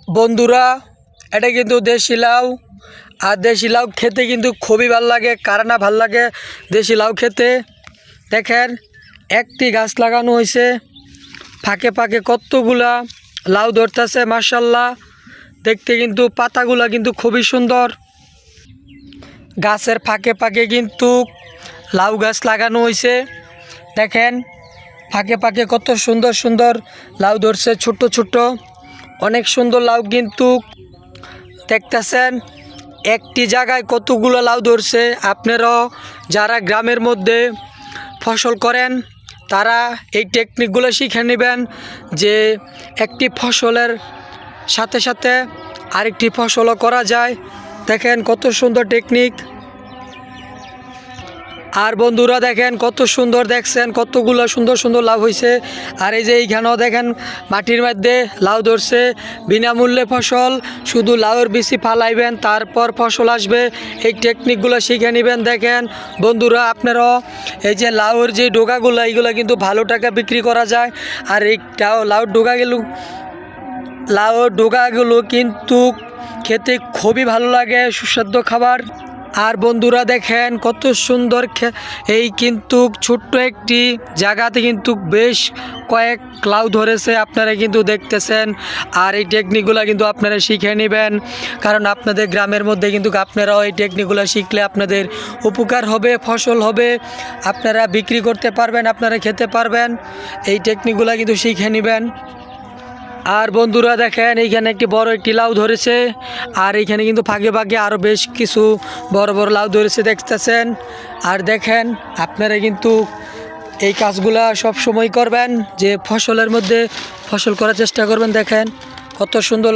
বন্ধুরা, এটা কিন্তু দেশি লাউ। আর দেশি লাউ খেতে কিন্তু খুবই ভালো লাগে। কার না ভাল লাগে দেশি লাউ খেতে। দেখেন, একটি গাছ লাগানো হয়েছে, ফাঁকে ফাঁকে কতগুলা লাউ ধরতেছে। মাশাল্লাহ, দেখতে কিন্তু পাতাগুলা কিন্তু খুবই সুন্দর। গাছের ফাঁকে ফাঁকে কিন্তু লাউ গাছ লাগানো হয়েছে। দেখেন, ফাঁকে ফাঁকে কত সুন্দর সুন্দর লাউ ধরছে, ছোট ছোট অনেক সুন্দর লাউ কিন্তু দেখতেছেন। একটি জায়গায় কতগুলো লাউ ধরছে। আপনারাও যারা গ্রামের মধ্যে ফসল করেন তারা এই টেকনিকগুলো শিখে নেবেন, যে একটি ফসলের সাথে সাথে আরেকটি ফসলও করা যায়। দেখেন কত সুন্দর টেকনিক। আর বন্ধুরা দেখেন কত সুন্দর, দেখছেন কতগুলো সুন্দর সুন্দর লাউ হয়েছে। আর এই যে এইখানেও দেখেন মাটির মধ্যে লাউ ধরছে। বিনামূল্যে ফসল, শুধু লাউয়ের বিচি ফালাইবেন, তারপর ফসল আসবে। এই টেকনিকগুলো শিখে নেবেন। দেখেন বন্ধুরা, আপনারাও এই যে লাউয়ের যে ডোকাগুলো, এইগুলো কিন্তু ভালো টাকা বিক্রি করা যায়। আর এই লাউয়ের ডোকাগুলো কিন্তু খেতে খুবই ভালো লাগে, সুস্বাদু খাবার। আর বন্ধুরা দেখেন কত সুন্দর, এই কিন্তু ছোট্ট একটি জায়গাতে কিন্তু বেশ কয়েক লাউ ধরেছে, আপনারা কিন্তু দেখতেছেন। আর এই টেকনিকগুলো কিন্তু আপনারা শিখে নেবেন, কারণ আপনাদের গ্রামের মধ্যে কিন্তু আপনারাও এই টেকনিকগুলো শিখলে আপনাদের উপকার হবে, ফসল হবে, আপনারা বিক্রি করতে পারবেন, আপনারা খেতে পারবেন। এই টেকনিকগুলো কিন্তু শিখে নেবেন। আর বন্ধুরা দেখেন, এইখানে একটি বড় একটি লাউ ধরেছে। আর এইখানে কিন্তু ফাঁকে ফাঁকে আরও বেশ কিছু বড় বড় লাউ ধরেছে, দেখতেছেন। আর দেখেন, আপনারা কিন্তু এই কাজগুলা সব সময় করবেন, যে ফসলের মধ্যে ফসল করার চেষ্টা করবেন। দেখেন কত সুন্দর।